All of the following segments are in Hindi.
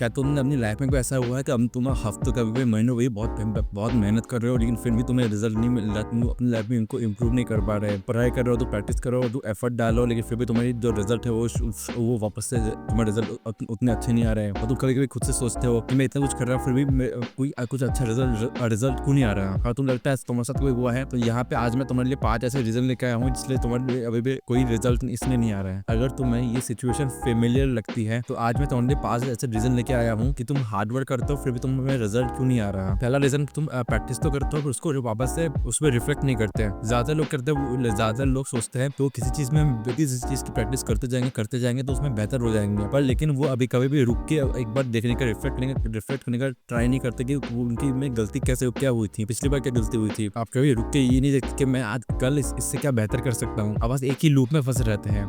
क्या तुमने अपनी लाइफ में कोई ऐसा हुआ है कि अब तुम हफ्तों कभी महीनों भी बहुत मेहनत कर रहे हो लेकिन फिर भी तुम्हें रिजल्ट नहीं मिल रहा, तुम अपनी लाइफ में इनको इंप्रूव नहीं कर पा रहे, पढ़ाई कर रहे हो तो प्रैक्टिस करो तो एफर्ट डालो लेकिन फिर भी तुम्हारी जो रिजल्ट है वो वापस से तुम्हारे रिजल्ट उतने अच्छे नहीं आ रहे हैं और तुम कभी कभी खुद से सोचते हो कि मैं इतना कुछ कर रहा हूँ फिर भी कोई कुछ अच्छा रिजल्ट क्यों नहीं आ रहा। और तुम लगता है तुम्हारे साथ कोई हुआ है, तो यहाँ पे आज मैं तुम्हारे लिए 5 ऐसे रीजन लेकर आया हूँ जिसलिए तुम्हारे लिए अभी भी कोई रिजल्ट इसलिए नहीं आ रहा है। अगर तुम्हें ये सिचुएशन फेमिलियर लगती है तो आज मैं तुम्हारे लिए 5 ऐसे रीजन लेके आया हूँ कि तुम हार्ड वर्क करते हो फिर भी तुम्हें रिजल्ट क्यों नहीं आ रहा। पहला रीजन, तुम प्रैक्टिस तो करते हो पर उसको वापस से उसमें रिफ्लेक्ट नहीं करते हैं। ज्यादा लोग करते हैं, ज्यादा लोग सोचते हैं तो किसी चीज की प्रैक्टिस करते जाएंगे तो उसमें बेहतर हो जाएंगे, पर लेकिन वो अभी कभी भी रुक के एक बार देखने का रिफ्लेक्ट करने का ट्राई नहीं करते कि उनकी में गलती क्या हुई थी, पिछली बार क्या गलती हुई थी। आप कभी रुक के ये नहीं देखते कि मैं आज कल इससे क्या बेहतर कर सकता हूँ। अब बस एक ही लूप में फंसे रहते हैं।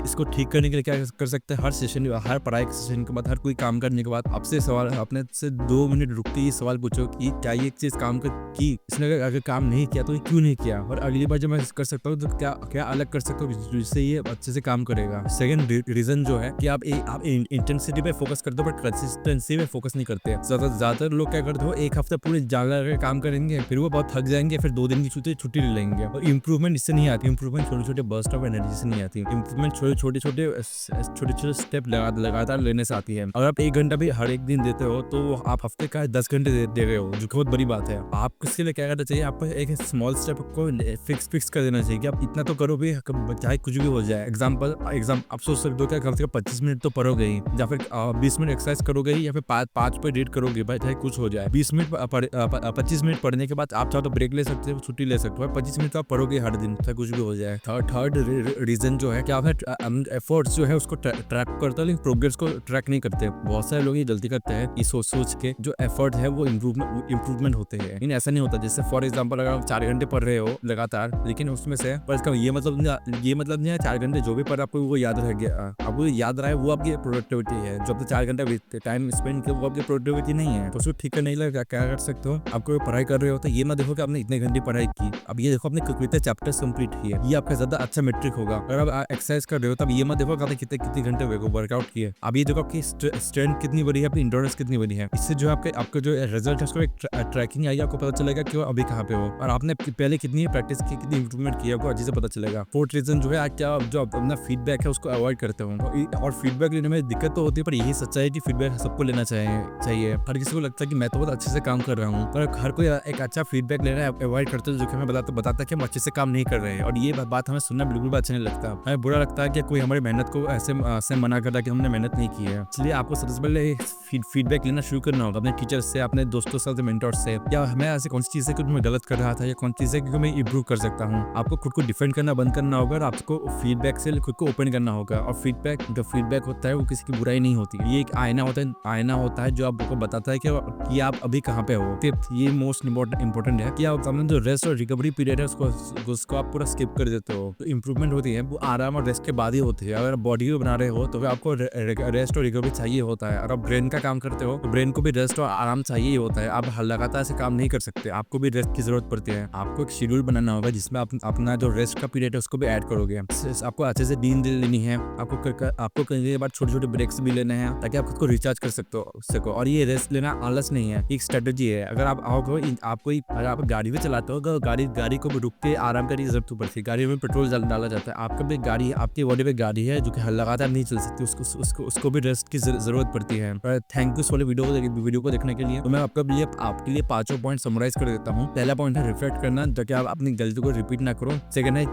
इसको ठीक करने के लिए क्या कर सकते हैं, हर पढ़ाई के सेशन के बाद, हर कोई काम करने के बाद आपसे सवाल, अपने से 2 मिनट रुक के ये सवाल पूछो कि क्या ये चीज काम की, इसने अगर काम नहीं किया तो ये क्यों नहीं किया, और अगली बार जब मैं कर सकता हूँ तो क्या अलग कर सकता हूँ जिससे ये अच्छे से काम करेगा। सेकंड रीजन जो है कि आप इंटेंसिटी पे फोकस करते हो बट कंसिस्टेंसी पे फोकस नहीं करते। ज्यादातर लोग क्या करते हो, एक हफ्ते पूरे जाग लगा के काम करेंगे, फिर वो बहुत थक जाएंगे, फिर 2 दिन की छुट्टी ले लेंगे और इंप्रूवमेंट इससे नहीं आती। इंप्रूवमेंट छोटे बर्स्ट ऑफ एनर्जी से नहीं आती। इंप्रूवमेंट छोटे स्टेप लगातार लेने से आती है। अगर आप 1 घंटा भी हर एक दिन देते हो तो आप हफ्ते का 10 घंटे दे रहे हो, जो बहुत बड़ी बात है। आप इसके लिए क्या करना चाहिए, आपको एक स्मॉल स्टेप को फिक्स कर देना चाहिए कि आप इतना तो करो भी, चाहे कुछ भी हो जाए। एग्जाम आप सोच सकते हो क्या कम से कम 25 मिनट तो पढ़ोगे ही, या फिर 20 मिनट एक्सरसाइज करोगे ही, या फिर 5 पे रीड करोगे, भाई चाहे कुछ हो जाए। 25 मिनट पढ़ने के बाद आप चाहो तो ब्रेक ले सकते हो, छुट्टी ले सकते हो। 25 मिनट तो आप पढ़ोगे हर दिन, चाहे कुछ भी हो जाए। थर्ड रीजन जो है कि आप एफर्ट्स जो है उसको ट्रैक करते हो लेकिन प्रोग्रेस को ट्रैक नहीं करते। बहुत सारे लोग ये गलती करते हैं कि सोच के जो एफर्ट है वो इम्प्रूवमेंट होते हैं, लेकिन ऐसा नहीं होता। जैसे फॉर एग्जांपल अगर आप 4 घंटे पढ़ रहे हो लगातार, लेकिन उसमें से पर इसका ये मतलब नहीं है 4 घंटे जो भी पढ़ा आपको वो याद रह गया, आपको याद रहा है वो आपकी प्रोडक्टिविटी है। जो आपने 4 घंटे टाइम स्पेंड किया वो आपकी प्रोडक्टिविटी नहीं है। तो उसको ठीक करने के लिए क्या कर सकते हो, आपको पढ़ाई कर रहे हो तो ये मत देखो कि आपने इतने घंटे पढ़ाई की, अब ये देखो आपने कितने चैप्टर्स कंप्लीट किए, ये आपका ज्यादा अच्छा मेट्रिक होगा। अगर आप एक्सरसाइज कर रहे हो तब ये मत देखो कि कितने घंटे वर्कआउट किए, अब ये देखो आपकी स्ट्रेंथ कितनी बड़ी है, आपकी इंडोरेंस कितनी बड़ी है। इससे जो आपका जो रिजल्ट है उसको एक ट्रैकिंग आएगी, आपको पता चलेगा कि अभी कहाँ पे हो और आपने पहले कितनी प्रैक्टिस की, कितनी इंप्रूवमेंट की, आपको अच्छे से पता चलेगा। फोर्थ रीजन जो है, क्या जो अपना फीडबैक है उसको अवॉइड करते हो, और फीडबैक लेने में दिक्कत तो होती है, पर यही सच्चाई है कि फीडबैक सबको लेना चाहिए। हर किसी को लगता है कि मैं तो बहुत अच्छे से काम कर रहा हूँ, पर हर कोई एक अच्छा फीडबैक लेना अवॉइड करते हैं, जो कि हमें बताता है कि हम अच्छे से काम नहीं कर रहे हैं, और ये बात हमें सुनना बिल्कुल भी अच्छा नहीं लगता। हमें बुरा लगता है कि कोई हमारी मेहनत को ऐसे मना कर रहा है कि हमने मेहनत नहीं की है। इसलिए आपको सबसे पहले फीडबैक लेना शुरू करना होगा अपने टीचर से, अपने दोस्तों से, मेंटर से। या मैं ऐसे कौन सी चीज है कि मैं गलत कर रहा था या कौन सी चीज है कि मैं इंप्रूव कर सकता हूँ। आपको खुद को डिफेंड करना बंद करना होगा और आपको फीडबैक से खुद को ओपन करना होगा। और जो फीडबैक होता है वो किसी की बुराई नहीं होती, ये एक आईना होता है जो आपको बताता है कि आप अभी कहाँ पे हो। फिफ्थ, ये मोस्ट इंपॉर्टेंट है कि आप अपना जो रेस्ट और रिकवरी पीरियड है उसको आप पूरा स्किप कर देते हो। तो इंप्रूवमेंट होती है वो आराम और रेस्ट के बाद ही होती है। अगर आप बॉडी को बना रहे हो तो आपको रेस्ट और रिकवरी चाहिए होता है। और आप ब्रेन का काम करते हो तो ब्रेन को भी रेस्ट और आराम चाहिए होता है। आप लगातार से काम नहीं कर सकते, आपको भी रेस्ट की जरूरत पड़ती है। आपको एक शेड्यूल बनाना होगा जिसमें आप अपना जो रेस्ट का पीरियड है उसको भी ऐड करोगे। आपको अच्छे से नींद लेनी है, आपको करने के बाद छोटे ब्रेक्स भी लेने हैं ताकि आप खुद को रिचार्ज कर सको। और ये रेस्ट लेना आलस नहीं है, एक स्ट्रेटेजी है। अगर आप गाड़ी भी चलाते हो तो गाड़ी को भी रुक के आराम करने की जरूरत पड़ती है। गाड़ी में पेट्रोल डाला जाता है, आपका भी गाड़ी, आपकी बॉडी पे गाड़ी है जो कि लगातार नहीं चल सकती, उसको भी रेस्ट की जरूरत पड़ती है। थैंक यू वाले वीडियो को देखने के लिए। तो मैं आपके लिए 5 पॉइंट समराइज कर देता हूँ। पहला पॉइंट है रिफ्लेक्ट करना, ताकि आप अपनी गलती को रिपीट ना करो। सेकंड है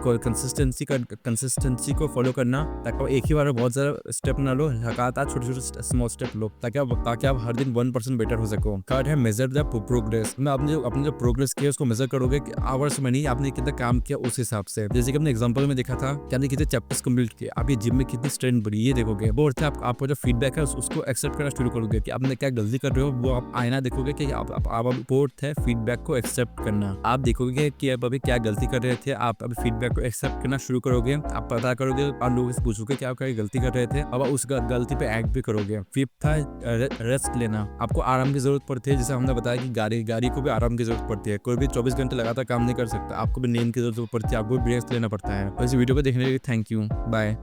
कंसिस्टेंसी को फॉलो करना, ताकि एक ही बार बहुत सारा स्टेप ना लो, लगातार छोटे स्मॉल स्टेप लो ताकि आप हर दिन 1% बेटर हो सको। थर्ड है मेजर द प्रोग्रेस, मैं अपने जो प्रोग्रेस किया उसको मेजर करोगे कि आवर्स में नहीं, आपने कितना काम किया उस हिसाब से। जैसे कि अपने एग्जांपल में देखा था कि आपने कितने चैप्टर्स कंप्लीट किए, आप ये जिम में कितनी स्ट्रेंथ बढ़ी ये देखोगे। फोर्थ है आपको जो फीडबैक है उसको एक्सेप्ट करना शुरू करोगे कि आपने क्या गलती कर रहे हो, वो आप आईना देखोगे कि आप फोर्थ है फीडबैक को एक्सेप्ट करना। आप देखोगे कि आप अभी क्या गलती कर रहे थे, आप अभी फीडबैक को एक्सेप्ट करना शुरू करोगे। आप पता करोगे और लोगों से पूछोगे कि आप क्या गलती कर रहे थे, अब उस गलती पे एक्ट भी करोगे। फिफ्थ है रेस्ट लेना, आपको आराम की जरूरत पड़ती है। जैसे हमने बताया कि गाड़ी को भी आराम की जरूरत पड़ती है, कोई भी 24 घंटे लगातार काम नहीं कर सकता, आपको भी नींद की जरूरत पड़ती है, आपको भी रेस्ट लेना पड़ता है। इस वीडियो को देखने के लिए थैंक यू, बाय।